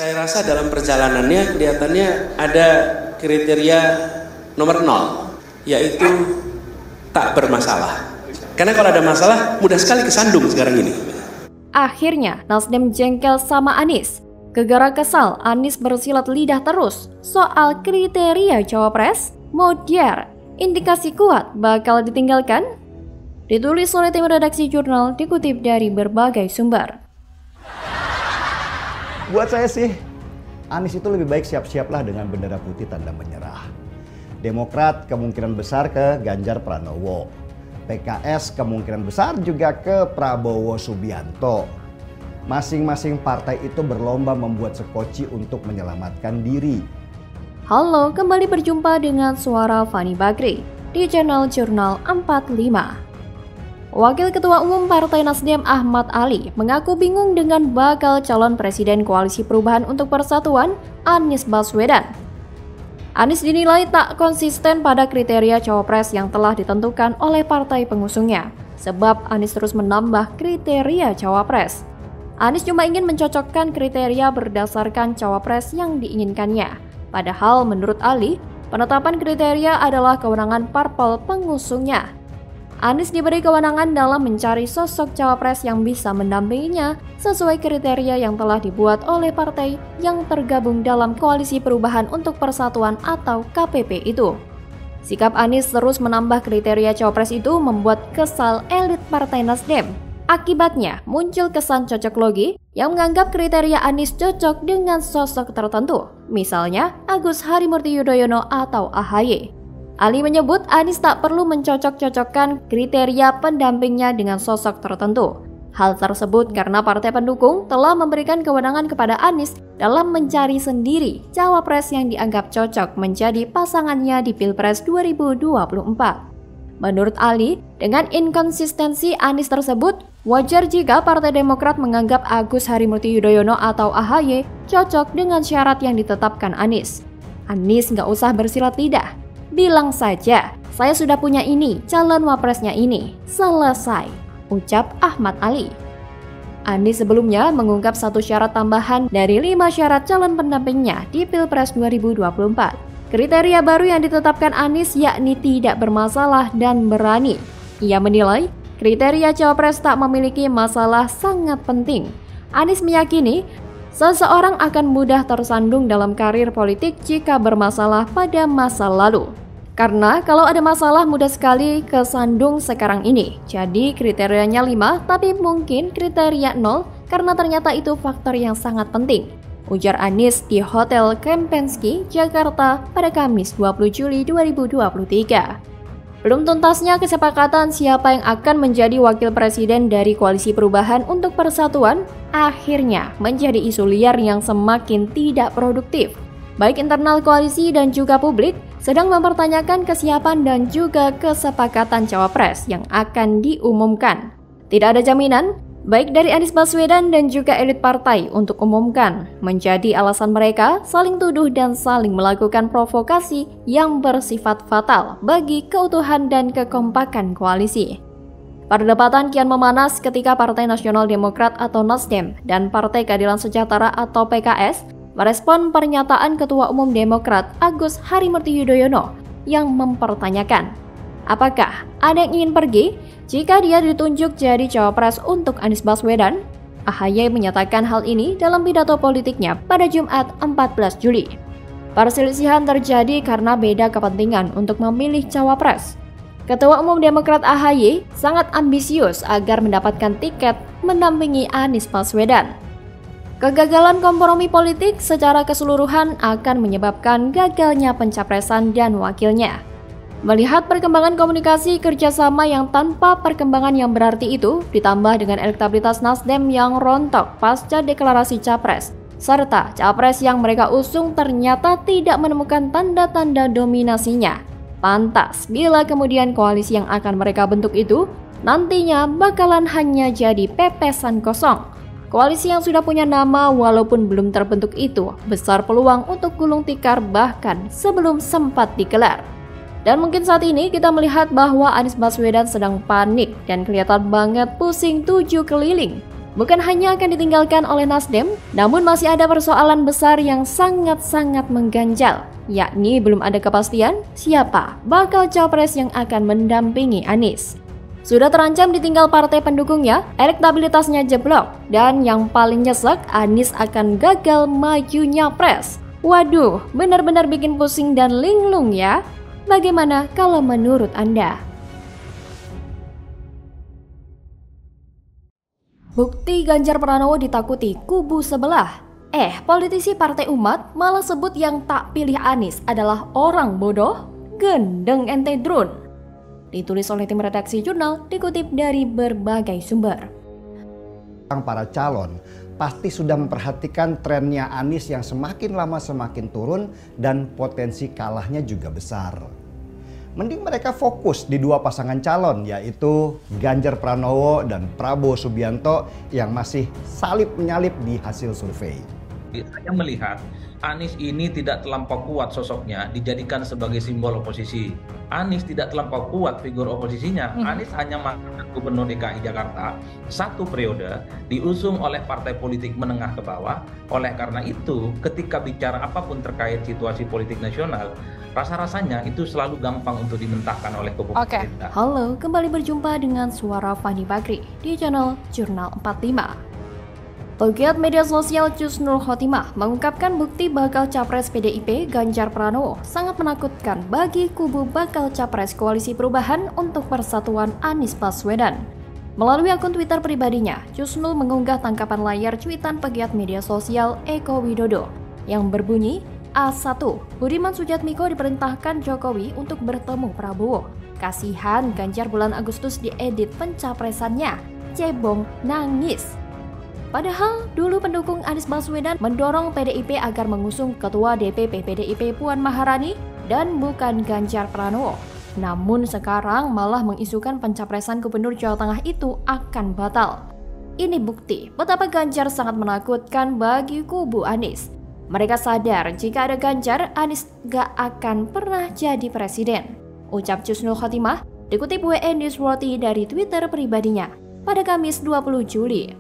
Saya rasa dalam perjalanannya kelihatannya ada kriteria nomor 0, yaitu tak bermasalah. Karena kalau ada masalah mudah sekali kesandung sekarang ini. Akhirnya Nasdem jengkel sama Anies. Gegara kesal, Anies bersilat lidah terus soal kriteria cawapres. Modiar, indikasi kuat bakal ditinggalkan? Ditulis oleh tim redaksi jurnal, dikutip dari berbagai sumber. Buat saya sih, Anies itu lebih baik siap-siaplah dengan bendera putih tanda menyerah. Demokrat kemungkinan besar ke Ganjar Pranowo. PKS kemungkinan besar juga ke Prabowo Subianto. Masing-masing partai itu berlomba membuat sekoci untuk menyelamatkan diri. Halo, kembali berjumpa dengan suara Fani Bakri di channel Jurnal 45. Wakil Ketua Umum Partai Nasdem Ahmad Ali mengaku bingung dengan bakal calon Presiden Koalisi Perubahan untuk Persatuan Anies Baswedan. Anies dinilai tak konsisten pada kriteria cawapres yang telah ditentukan oleh partai pengusungnya, sebab Anies terus menambah kriteria cawapres. Anies cuma ingin mencocokkan kriteria berdasarkan cawapres yang diinginkannya. Padahal menurut Ali, penetapan kriteria adalah kewenangan parpol pengusungnya. Anies diberi kewenangan dalam mencari sosok cawapres yang bisa mendampinginya sesuai kriteria yang telah dibuat oleh partai yang tergabung dalam Koalisi Perubahan untuk Persatuan atau KPP itu. Sikap Anies terus menambah kriteria cawapres itu membuat kesal elit Partai Nasdem. Akibatnya muncul kesan cocok logi yang menganggap kriteria Anies cocok dengan sosok tertentu, misalnya Agus Harimurti Yudhoyono atau AHY. Ali menyebut Anies tak perlu mencocok-cocokkan kriteria pendampingnya dengan sosok tertentu. Hal tersebut karena partai pendukung telah memberikan kewenangan kepada Anies dalam mencari sendiri cawapres yang dianggap cocok menjadi pasangannya di Pilpres 2024. Menurut Ali, dengan inkonsistensi Anies tersebut, wajar jika Partai Demokrat menganggap Agus Harimurti Yudhoyono atau AHY cocok dengan syarat yang ditetapkan Anies. Anies nggak usah bersilat lidah. Bilang saja, saya sudah punya ini, calon wapresnya ini. Selesai, ucap Ahmad Ali. Anies sebelumnya mengungkap satu syarat tambahan dari 5 syarat calon pendampingnya di Pilpres 2024. Kriteria baru yang ditetapkan Anies yakni tidak bermasalah dan berani. Ia menilai kriteria cawapres tak memiliki masalah sangat penting. Anies meyakini seseorang akan mudah tersandung dalam karir politik jika bermasalah pada masa lalu. Karena kalau ada masalah mudah sekali kesandung sekarang ini. Jadi kriterianya 5 tapi mungkin kriteria 0 karena ternyata itu faktor yang sangat penting. Ujar Anies di Hotel Kempinski, Jakarta pada Kamis 20 Juli 2023. Belum tuntasnya kesepakatan siapa yang akan menjadi wakil presiden dari Koalisi Perubahan untuk Persatuan akhirnya menjadi isu liar yang semakin tidak produktif. Baik internal koalisi dan juga publik sedang mempertanyakan kesiapan dan juga kesepakatan cawapres yang akan diumumkan. Tidak ada jaminan, baik dari Anies Baswedan dan juga elit partai untuk umumkan, menjadi alasan mereka saling tuduh dan saling melakukan provokasi yang bersifat fatal bagi keutuhan dan kekompakan koalisi. Perdebatan kian memanas ketika Partai Nasional Demokrat atau Nasdem dan Partai Keadilan Sejahtera atau PKS merespon pernyataan Ketua Umum Demokrat Agus Harimurti Yudhoyono yang mempertanyakan, apakah ada yang ingin pergi jika dia ditunjuk jadi cawapres untuk Anies Baswedan? AHY menyatakan hal ini dalam pidato politiknya pada Jumat 14 Juli. Perselisihan terjadi karena beda kepentingan untuk memilih cawapres. Ketua Umum Demokrat AHY sangat ambisius agar mendapatkan tiket mendampingi Anies Baswedan. Kegagalan kompromi politik secara keseluruhan akan menyebabkan gagalnya pencapresan dan wakilnya. Melihat perkembangan komunikasi kerjasama yang tanpa perkembangan yang berarti itu, ditambah dengan elektabilitas Nasdem yang rontok pasca deklarasi capres, serta capres yang mereka usung ternyata tidak menemukan tanda-tanda dominasinya. Pantas bila kemudian koalisi yang akan mereka bentuk itu nantinya bakalan hanya jadi pepesan kosong. Koalisi yang sudah punya nama walaupun belum terbentuk itu besar peluang untuk gulung tikar bahkan sebelum sempat digelar. Dan mungkin saat ini kita melihat bahwa Anies Baswedan sedang panik dan kelihatan banget pusing 7 keliling. Bukan hanya akan ditinggalkan oleh Nasdem, namun masih ada persoalan besar yang sangat-sangat mengganjal, yakni belum ada kepastian siapa bakal capres yang akan mendampingi Anies. Sudah terancam ditinggal partai pendukungnya, elektabilitasnya jeblok, dan yang paling nyesek, Anies akan gagal maju nyapres. Waduh, benar-benar bikin pusing dan linglung ya. Bagaimana kalau menurut Anda? Bukti Ganjar Pranowo ditakuti kubu sebelah. Politisi Partai Umat malah sebut yang tak pilih Anies adalah orang bodoh, gendeng ente drone. Ditulis oleh tim redaksi jurnal, dikutip dari berbagai sumber. Para calon pasti sudah memperhatikan trennya Anies yang semakin lama semakin turun dan potensi kalahnya juga besar. Mending mereka fokus di dua pasangan calon, yaitu Ganjar Pranowo dan Prabowo Subianto yang masih salip-menyalip di hasil survei. Saya melihat Anies ini tidak terlampau kuat sosoknya dijadikan sebagai simbol oposisi. Anies tidak terlampau kuat figur oposisinya. Anies hanya mantan gubernur DKI Jakarta 1 periode, diusung oleh partai politik menengah ke bawah. Oleh karena itu, ketika bicara apapun terkait situasi politik nasional, rasa-rasanya itu selalu gampang untuk dimentahkan oleh kubu pemerintah. Halo, kembali berjumpa dengan suara Fani Bakri di channel Jurnal 45. Pegiat media sosial Jusnul Khotimah mengungkapkan bukti bakal capres PDIP Ganjar Pranowo sangat menakutkan bagi kubu bakal capres Koalisi Perubahan untuk Persatuan Anies Baswedan. Melalui akun Twitter pribadinya, Jusnul mengunggah tangkapan layar cuitan pegiat media sosial Eko Widodo yang berbunyi, A1, Budiman Sujatmiko diperintahkan Jokowi untuk bertemu Prabowo. Kasihan Ganjar bulan Agustus diedit pencapresannya. Cebong nangis. Padahal dulu pendukung Anies Baswedan mendorong PDIP agar mengusung Ketua DPP PDIP Puan Maharani dan bukan Ganjar Pranowo. Namun sekarang malah mengisukan pencapresan Gubernur Jawa Tengah itu akan batal. Ini bukti betapa Ganjar sangat menakutkan bagi kubu Anies. Mereka sadar jika ada Ganjar, Anies gak akan pernah jadi presiden. Ucap Jusnul Khotimah dikutip WN Newsworthy dari Twitter pribadinya pada Kamis 20 Juli.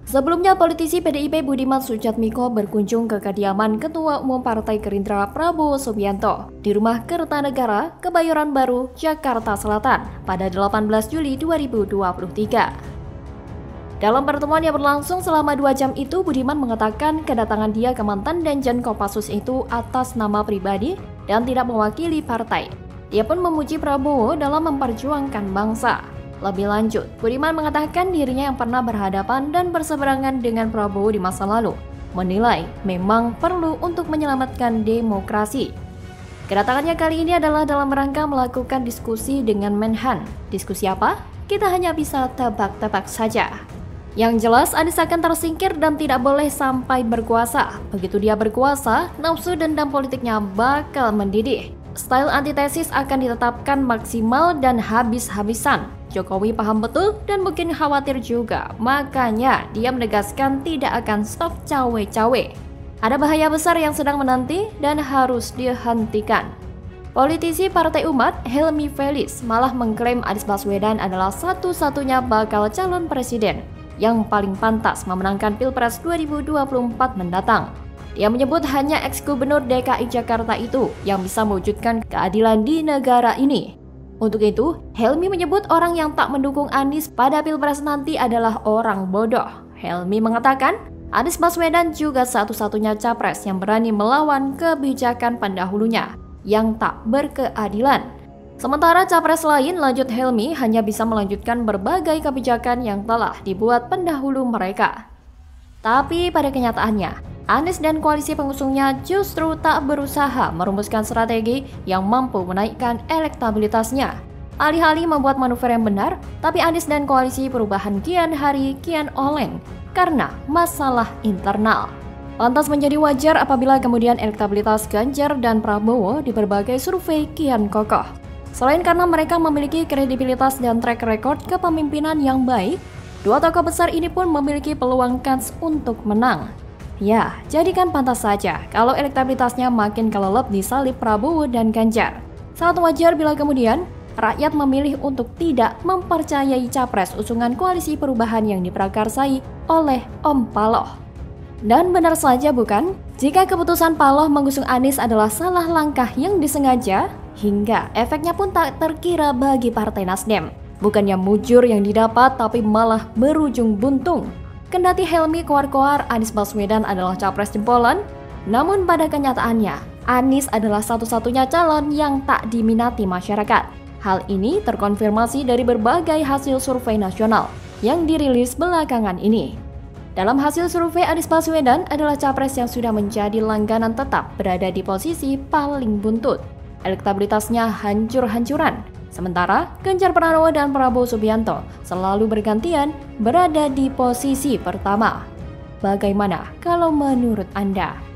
Sebelumnya, politisi PDIP Budiman Sujatmiko berkunjung ke kediaman Ketua Umum Partai Gerindra Prabowo Subianto di Rumah Kertanegara, Kebayoran Baru, Jakarta Selatan pada 18 Juli 2023. Dalam pertemuan yang berlangsung selama 2 jam itu, Budiman mengatakan kedatangan dia ke mantan Danjen Kopassus itu atas nama pribadi dan tidak mewakili partai. Dia pun memuji Prabowo dalam memperjuangkan bangsa. Lebih lanjut, Budiman mengatakan dirinya yang pernah berhadapan dan berseberangan dengan Prabowo di masa lalu, menilai memang perlu untuk menyelamatkan demokrasi. Kedatangannya kali ini adalah dalam rangka melakukan diskusi dengan Menhan. Diskusi apa? Kita hanya bisa tebak-tebak saja. Yang jelas, Anies akan tersingkir dan tidak boleh sampai berkuasa. Begitu dia berkuasa, nafsu dendam politiknya bakal mendidih. Style antitesis akan ditetapkan maksimal dan habis-habisan. Jokowi paham betul dan mungkin khawatir juga, makanya dia menegaskan tidak akan stop cawe-cawe. Ada bahaya besar yang sedang menanti dan harus dihentikan. Politisi Partai Umat, Helmi Felix, malah mengklaim Anies Baswedan adalah satu-satunya bakal calon presiden yang paling pantas memenangkan Pilpres 2024 mendatang. Dia menyebut hanya ex-gubernur DKI Jakarta itu yang bisa mewujudkan keadilan di negara ini. Untuk itu, Helmi menyebut orang yang tak mendukung Anies pada Pilpres nanti adalah orang bodoh. Helmi mengatakan, Anies Baswedan juga satu-satunya capres yang berani melawan kebijakan pendahulunya yang tak berkeadilan. Sementara capres lain, lanjut Helmi, hanya bisa melanjutkan berbagai kebijakan yang telah dibuat pendahulu mereka. Tapi pada kenyataannya, Anies dan koalisi pengusungnya justru tak berusaha merumuskan strategi yang mampu menaikkan elektabilitasnya. Alih-alih membuat manuver yang benar, tapi Anies dan koalisi perubahan kian hari kian oleng karena masalah internal. Lantas menjadi wajar apabila kemudian elektabilitas Ganjar dan Prabowo di berbagai survei kian kokoh. Selain karena mereka memiliki kredibilitas dan track record kepemimpinan yang baik, dua tokoh besar ini pun memiliki peluang kans untuk menang. Ya, jadikan pantas saja kalau elektabilitasnya makin kelelep di salib Prabowo dan Ganjar. Sangat wajar bila kemudian rakyat memilih untuk tidak mempercayai capres usungan koalisi perubahan yang diprakarsai oleh Om Paloh. Dan benar saja bukan? Jika keputusan Paloh mengusung Anies adalah salah langkah yang disengaja, hingga efeknya pun tak terkira bagi Partai Nasdem. Bukannya mujur yang didapat, tapi malah berujung buntung. Kendati Helmi koar-koar Anies Baswedan adalah capres jempolan, namun pada kenyataannya, Anies adalah satu-satunya calon yang tak diminati masyarakat. Hal ini terkonfirmasi dari berbagai hasil survei nasional yang dirilis belakangan ini. Dalam hasil survei, Anies Baswedan adalah capres yang sudah menjadi langganan tetap berada di posisi paling buntut. Elektabilitasnya hancur-hancuran. Sementara Ganjar Pranowo dan Prabowo Subianto selalu bergantian berada di posisi pertama. Bagaimana kalau menurut Anda?